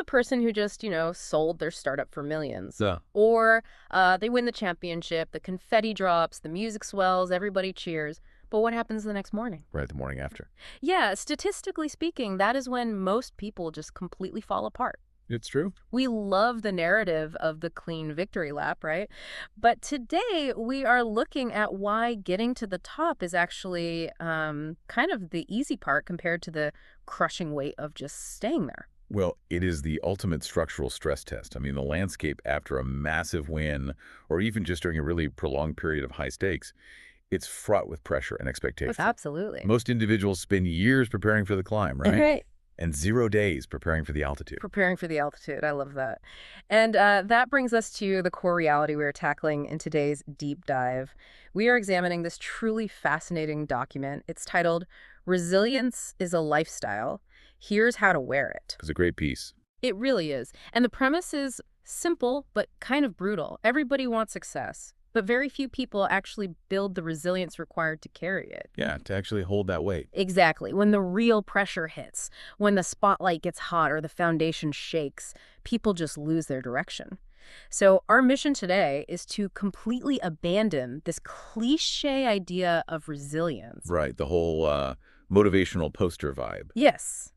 person who just, sold their startup for millions. Yeah. Or they win the championship, the confetti drops, the music swells, everybody cheers. But what happens the next morning? Right, the morning after. Yeah, statistically speaking, that is when most people just completely fall apart. It's true. We love the narrative of the clean victory lap, right? But today we are looking at why getting to the top is actually kind of the easy part compared to the crushing weight of just staying there. Well, it is the ultimate structural stress test. I mean, the landscape after a massive win, or even just during a really prolonged period of high stakes, it's fraught with pressure and expectation. Absolutely. Most individuals spend years preparing for the climb, right? Right. And 0 days preparing for the altitude. Preparing for the altitude. I love that. And that brings us to the core reality we're tackling in today's deep dive. We are examining this truly fascinating document. It's titled Resilience is a Lifestyle. Here's How to Wear It. It's a great piece. It really is. And the premise is simple, but kind of brutal. Everybody wants success, but very few people actually build the resilience required to carry it. Yeah, to actually hold that weight. Exactly. When the real pressure hits, when the spotlight gets hot or the foundation shakes, people just lose their direction. So our mission today is to completely abandon this cliche idea of resilience. Right, the whole motivational poster vibe. Yes.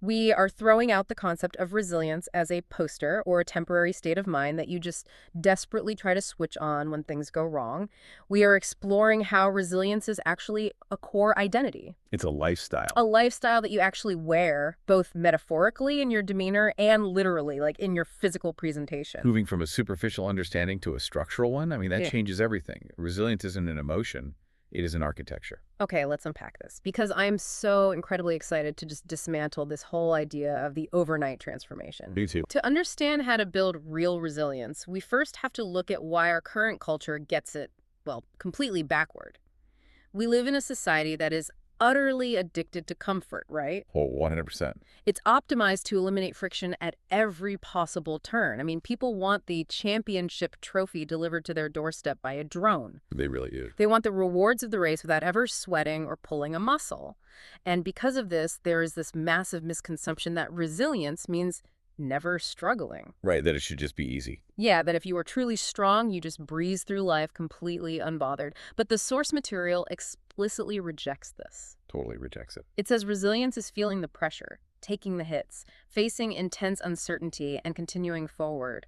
We are throwing out the concept of resilience as a poster or a temporary state of mind that you just desperately try to switch on when things go wrong. We are exploring how resilience is actually a core identity, It's a lifestyle. a lifestyle that you actually wear, both metaphorically in your demeanor and literally, like in your physical presentation. Moving from a superficial understanding to a structural one, I mean, that Yeah. changes everything. Resilience isn't an emotion. It is an architecture. Okay, let's unpack this because I'm so incredibly excited to just dismantle this whole idea of the overnight transformation. Me too. To understand how to build real resilience, we first have to look at why our current culture gets it, well, completely backward. We live in a society that is utterly addicted to comfort, right? Oh, 100%. It's optimized to eliminate friction at every possible turn. I mean, people want the championship trophy delivered to their doorstep by a drone. They really do. They want the rewards of the race without ever sweating or pulling a muscle. And because of this, there is this massive misconception that resilience means never struggling. Right, that it should just be easy. Yeah, that if you are truly strong, you just breeze through life completely unbothered. But the source material explicitly rejects this. Totally rejects it. It says resilience is feeling the pressure, taking the hits, facing intense uncertainty, and continuing forward.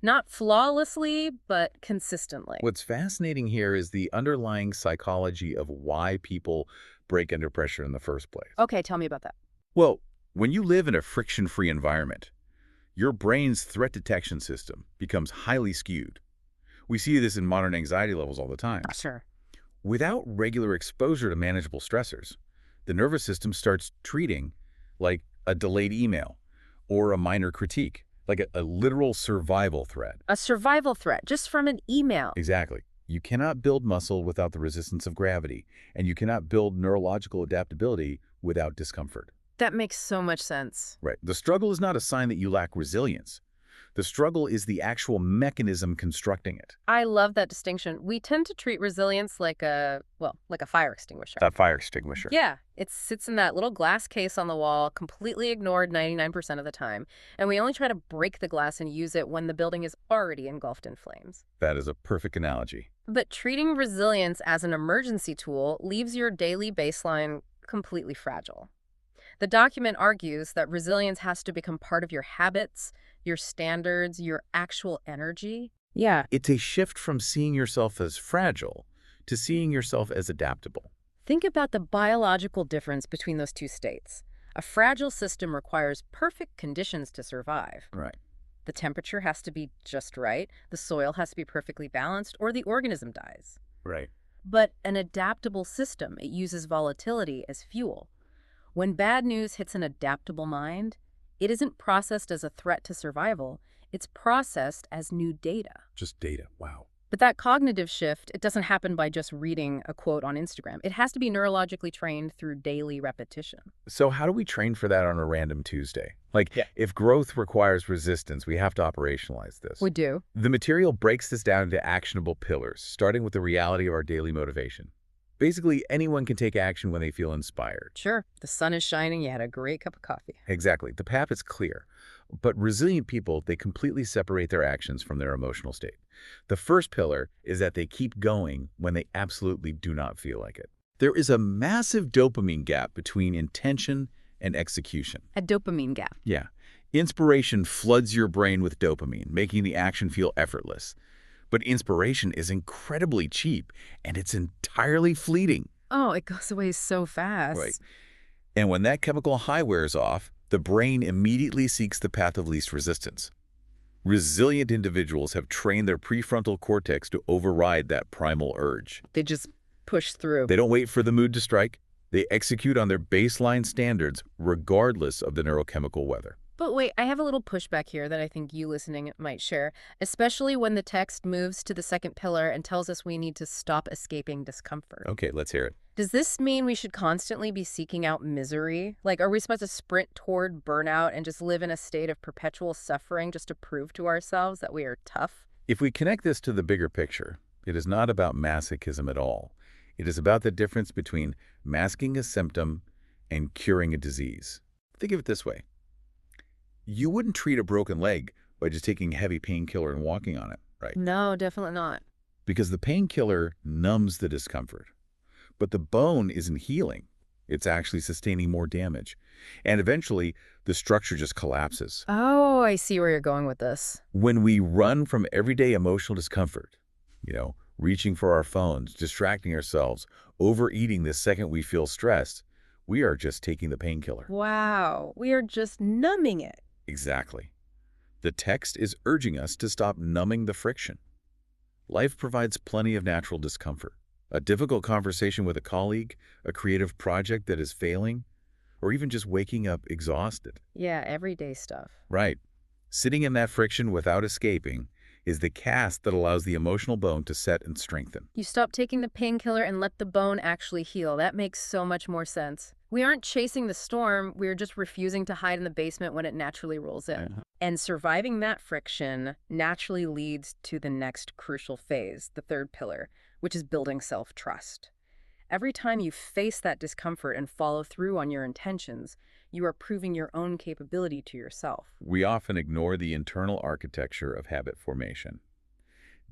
Not flawlessly, but consistently. What's fascinating here is the underlying psychology of why people break under pressure in the first place. Okay, tell me about that. Well, when you live in a friction-free environment, your brain's threat detection system becomes highly skewed. We see this in modern anxiety levels all the time. Sure. Without regular exposure to manageable stressors, the nervous system starts treating like a delayed email or a minor critique, like a literal survival threat. A survival threat just from an email. Exactly. You cannot build muscle without the resistance of gravity, and you cannot build neurological adaptability without discomfort. That makes so much sense. Right. The struggle is not a sign that you lack resilience. The struggle is the actual mechanism constructing it. I love that distinction. We tend to treat resilience like like a fire extinguisher. That fire extinguisher. Yeah, it sits in that little glass case on the wall, completely ignored 99% of the time. And we only try to break the glass and use it when the building is already engulfed in flames. That is a perfect analogy. But treating resilience as an emergency tool leaves your daily baseline completely fragile. The document argues that resilience has to become part of your habits, your standards, your actual energy. Yeah. It's a shift from seeing yourself as fragile to seeing yourself as adaptable. Think about the biological difference between those two states. A fragile system requires perfect conditions to survive. Right. The temperature has to be just right, the soil has to be perfectly balanced, or the organism dies. Right. But an adaptable system, it uses volatility as fuel. When bad news hits an adaptable mind, it isn't processed as a threat to survival, it's processed as new data. Just data. Wow. But that cognitive shift, it doesn't happen by just reading a quote on Instagram. It has to be neurologically trained through daily repetition. So how do we train for that on a random Tuesday? Yeah. If growth requires resistance, we have to operationalize this. We do. The material breaks this down into actionable pillars, starting with the reality of our daily motivation. Basically, anyone can take action when they feel inspired. Sure, the sun is shining, you had a great cup of coffee. Exactly. The path is clear. But resilient people, they completely separate their actions from their emotional state. The first pillar is that they keep going when they absolutely do not feel like it. There is a massive dopamine gap between intention and execution. A dopamine gap. Yeah. Inspiration floods your brain with dopamine, making the action feel effortless. But inspiration is incredibly cheap, and it's entirely fleeting. Oh, it goes away so fast. Right. And when that chemical high wears off, the brain immediately seeks the path of least resistance. Resilient individuals have trained their prefrontal cortex to override that primal urge. They just push through. They don't wait for the mood to strike. They execute on their baseline standards regardless of the neurochemical weather. But wait, I have a little pushback here that I think you listening might share, especially when the text moves to the second pillar and tells us we need to stop escaping discomfort. Okay, let's hear it. Does this mean we should constantly be seeking out misery? Like, are we supposed to sprint toward burnout and just live in a state of perpetual suffering just to prove to ourselves that we are tough? If we connect this to the bigger picture, it is not about masochism at all. It is about the difference between masking a symptom and curing a disease. Think of it this way. You wouldn't treat a broken leg by just taking a heavy painkiller and walking on it, right? No, definitely not. Because the painkiller numbs the discomfort. But the bone isn't healing. It's actually sustaining more damage. And eventually, the structure just collapses. Oh, I see where you're going with this. When we run from everyday emotional discomfort, reaching for our phones, distracting ourselves, overeating the second we feel stressed, we are just taking the painkiller. Wow, we are just numbing it. Exactly. The text is urging us to stop numbing the friction. Life provides plenty of natural discomfort. A difficult conversation with a colleague, a creative project that is failing, or even just waking up exhausted. Yeah, everyday stuff. Right. Sitting in that friction without escaping is the cast that allows the emotional bone to set and strengthen. You stop taking the painkiller and let the bone actually heal. That makes so much more sense. We aren't chasing the storm, we're just refusing to hide in the basement when it naturally rolls in. And surviving that friction naturally leads to the next crucial phase, the third pillar, which is building self-trust. Every time you face that discomfort and follow through on your intentions, you are proving your own capability to yourself. We often ignore the internal architecture of habit formation.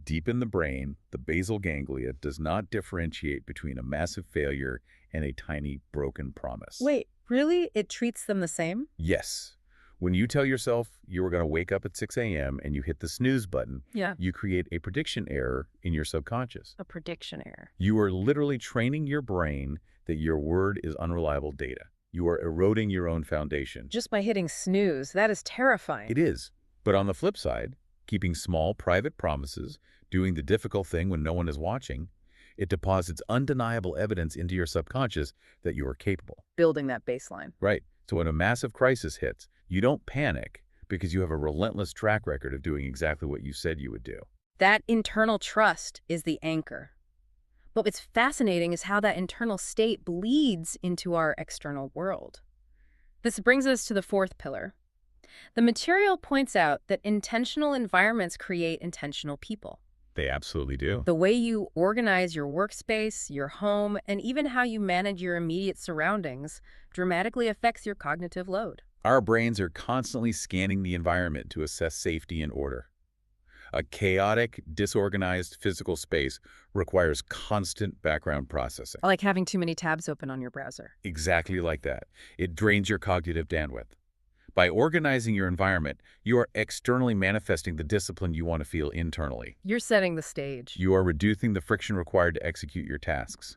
Deep in the brain, the basal ganglia does not differentiate between a massive failure and a tiny broken promise. Wait, really? It treats them the same? Yes. When you tell yourself you are going to wake up at 6 a.m. and you hit the snooze button, Yeah. you create a prediction error in your subconscious. A prediction error. You are literally training your brain that your word is unreliable data. You are eroding your own foundation. Just by hitting snooze, that is terrifying. It is. But on the flip side, keeping small, private promises, doing the difficult thing when no one is watching, it deposits undeniable evidence into your subconscious that you are capable. Building that baseline. Right. So when a massive crisis hits, you don't panic because you have a relentless track record of doing exactly what you said you would do. That internal trust is the anchor. But what's fascinating is how that internal state bleeds into our external world. This brings us to the fourth pillar. The material points out that intentional environments create intentional people. They absolutely do. The way you organize your workspace, your home, and even how you manage your immediate surroundings dramatically affects your cognitive load. Our brains are constantly scanning the environment to assess safety and order. A chaotic, disorganized physical space requires constant background processing. Like having too many tabs open on your browser. Exactly like that. It drains your cognitive bandwidth. By organizing your environment, you are externally manifesting the discipline you want to feel internally. You're setting the stage. You are reducing the friction required to execute your tasks.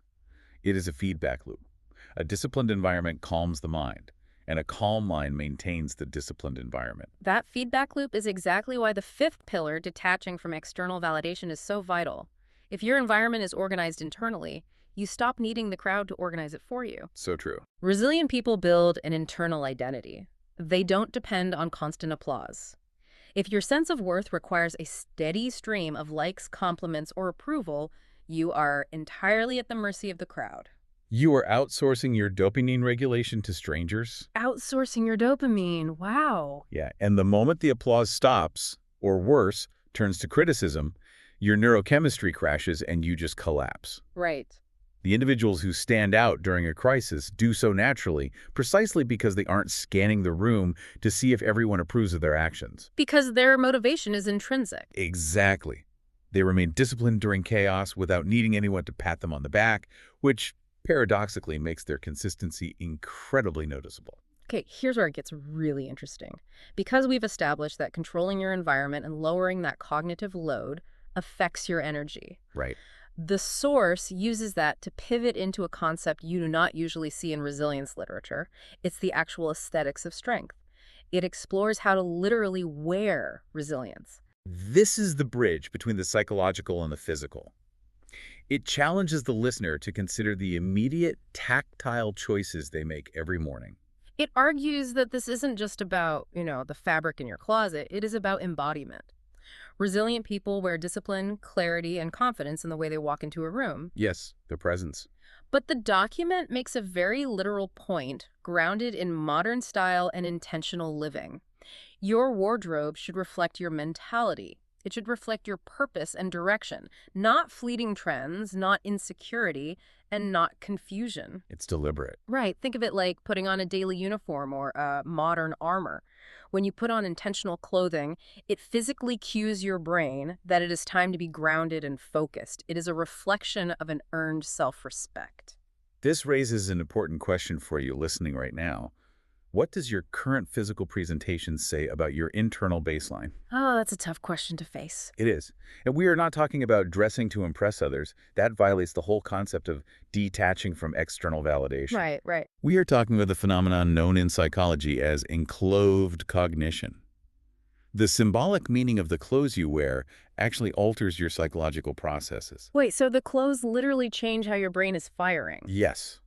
It is a feedback loop. A disciplined environment calms the mind, and a calm mind maintains the disciplined environment. That feedback loop is exactly why the fifth pillar, detaching from external validation, is so vital. If your environment is organized internally, you stop needing the crowd to organize it for you. So true. Resilient people build an internal identity. They don't depend on constant applause. If your sense of worth requires a steady stream of likes, compliments, or approval, you are entirely at the mercy of the crowd. You are outsourcing your dopamine regulation to strangers. Outsourcing your dopamine. Wow. Yeah, and the moment the applause stops, or worse, turns to criticism, your neurochemistry crashes and you just collapse. Right. The individuals who stand out during a crisis do so naturally, precisely because they aren't scanning the room to see if everyone approves of their actions. Because their motivation is intrinsic. Exactly. They remain disciplined during chaos without needing anyone to pat them on the back, which paradoxically makes their consistency incredibly noticeable. Okay, here's where it gets really interesting. Because we've established that controlling your environment and lowering that cognitive load affects your energy. Right. The source uses that to pivot into a concept you do not usually see in resilience literature. It's the actual aesthetics of strength. It explores how to literally wear resilience. This is the bridge between the psychological and the physical. It challenges the listener to consider the immediate tactile choices they make every morning. It argues that this isn't just about, the fabric in your closet. It is about embodiment. Resilient people wear discipline, clarity, and confidence in the way they walk into a room. Yes, their presence. But the document makes a very literal point grounded in modern style and intentional living. Your wardrobe should reflect your mentality. It should reflect your purpose and direction, not fleeting trends, not insecurity, and not confusion. It's deliberate. Right. Think of it like putting on a daily uniform or modern armor. When you put on intentional clothing, it physically cues your brain that it is time to be grounded and focused. It is a reflection of an earned self-respect. This raises an important question for you listening right now. What does your current physical presentation say about your internal baseline? Oh, that's a tough question to face. It is. And we are not talking about dressing to impress others. That violates the whole concept of detaching from external validation. Right, right. We are talking about the phenomenon known in psychology as enclosed cognition. The symbolic meaning of the clothes you wear actually alters your psychological processes. Wait, so the clothes literally change how your brain is firing? Yes.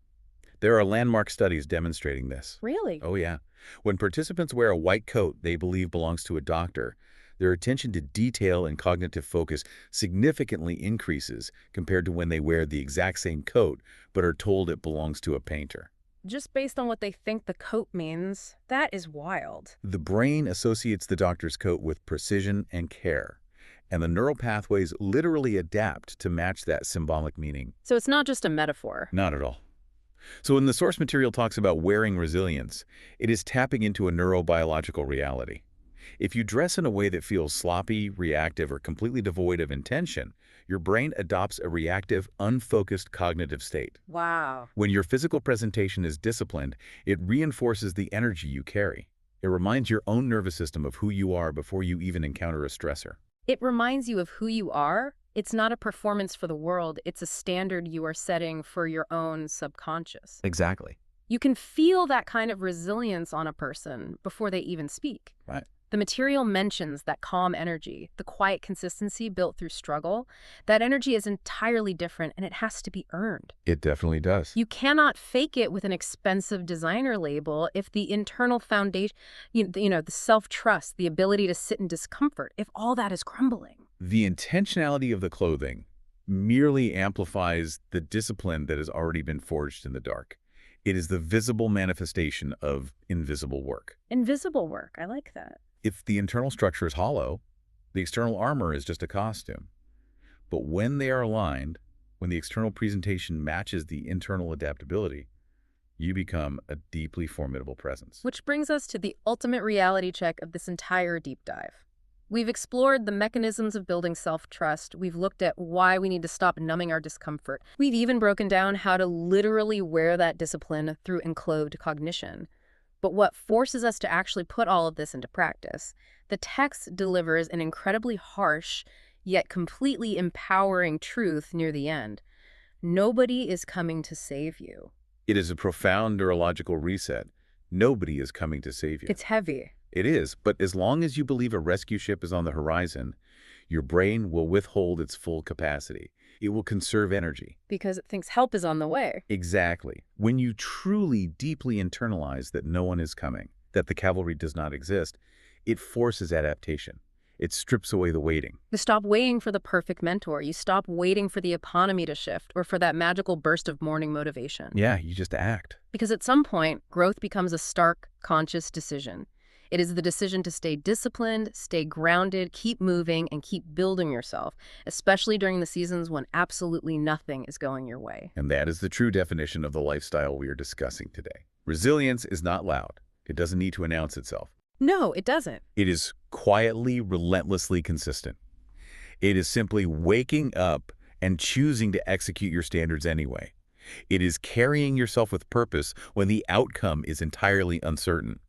There are landmark studies demonstrating this. Really? Oh, yeah. When participants wear a white coat they believe belongs to a doctor, their attention to detail and cognitive focus significantly increases compared to when they wear the exact same coat but are told it belongs to a painter. Just based on what they think the coat means, that is wild. The brain associates the doctor's coat with precision and care, and the neural pathways literally adapt to match that symbolic meaning. So it's not just a metaphor. Not at all. So when the source material talks about wearing resilience, it is tapping into a neurobiological reality. If you dress in a way that feels sloppy, reactive, or completely devoid of intention, your brain adopts a reactive, unfocused cognitive state. Wow. When your physical presentation is disciplined, it reinforces the energy you carry. It reminds your own nervous system of who you are before you even encounter a stressor. It reminds you of who you are. It's not a performance for the world. It's a standard you are setting for your own subconscious. Exactly. You can feel that kind of resilience on a person before they even speak. Right. The material mentions that calm energy, the quiet consistency built through struggle. That energy is entirely different, and it has to be earned. It definitely does. You cannot fake it with an expensive designer label if the internal foundation, the self-trust, the ability to sit in discomfort, if all that is crumbling. The intentionality of the clothing merely amplifies the discipline that has already been forged in the dark. It is the visible manifestation of invisible work. Invisible work. I like that. If the internal structure is hollow, the external armor is just a costume. But when they are aligned, when the external presentation matches the internal adaptability, you become a deeply formidable presence. Which brings us to the ultimate reality check of this entire deep dive. We've explored the mechanisms of building self-trust. We've looked at why we need to stop numbing our discomfort. We've even broken down how to literally wear that discipline through enclosed cognition. But what forces us to actually put all of this into practice? The text delivers an incredibly harsh, yet completely empowering truth near the end. Nobody is coming to save you. It is a profound neurological reset. Nobody is coming to save you. It's heavy. It is, but as long as you believe a rescue ship is on the horizon, your brain will withhold its full capacity. It will conserve energy. Because it thinks help is on the way. Exactly. When you truly, deeply internalize that no one is coming, that the cavalry does not exist, it forces adaptation. It strips away the waiting. You stop waiting for the perfect mentor. You stop waiting for the economy to shift or for that magical burst of morning motivation. Yeah, you just act. Because at some point, growth becomes a stark, conscious decision. It is the decision to stay disciplined, stay grounded, keep moving, and keep building yourself, especially during the seasons when absolutely nothing is going your way. And that is the true definition of the lifestyle we are discussing today. Resilience is not loud. It doesn't need to announce itself. No, it doesn't. It is quietly, relentlessly consistent. It is simply waking up and choosing to execute your standards anyway. It is carrying yourself with purpose when the outcome is entirely uncertain.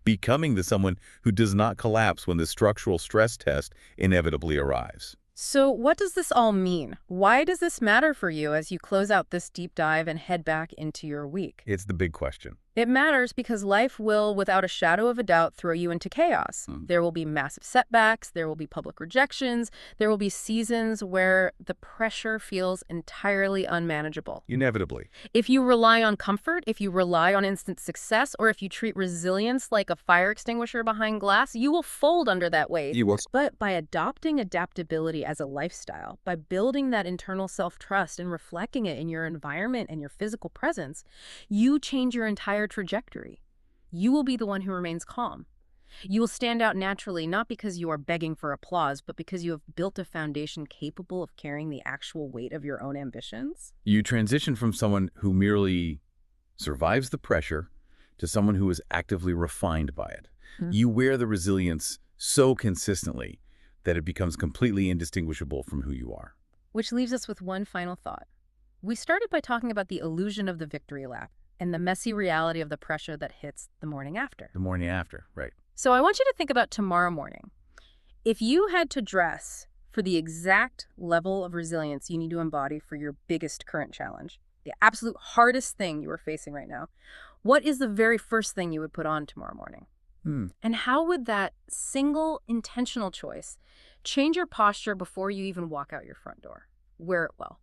Becoming the someone who does not collapse when the structural stress test inevitably arrives. So what does this all mean? Why does this matter for you as you close out this deep dive and head back into your week? It's the big question. It matters because life will, without a shadow of a doubt, throw you into chaos. There will be massive setbacks, there will be public rejections, there will be seasons where the pressure feels entirely unmanageable. Inevitably. If you rely on comfort, if you rely on instant success, or if you treat resilience like a fire extinguisher behind glass, you will fold under that weight. But by adopting adaptability as a lifestyle, by building that internal self-trust and reflecting it in your environment and your physical presence, you change your entire trajectory. You will be the one who remains calm. You will stand out naturally, not because you are begging for applause, but because you have built a foundation capable of carrying the actual weight of your own ambitions. You transition from someone who merely survives the pressure to someone who is actively refined by it. You wear the resilience so consistently that it becomes completely indistinguishable from who you are. Which leaves us with one final thought. We started by talking about the illusion of the victory lap and the messy reality of the pressure that hits the morning after. The morning after, right. So I want you to think about tomorrow morning. If you had to dress for the exact level of resilience you need to embody for your biggest current challenge, the absolute hardest thing you are facing right now, what is the very first thing you would put on tomorrow morning? And how would that single intentional choice change your posture before you even walk out your front door? Wear it well.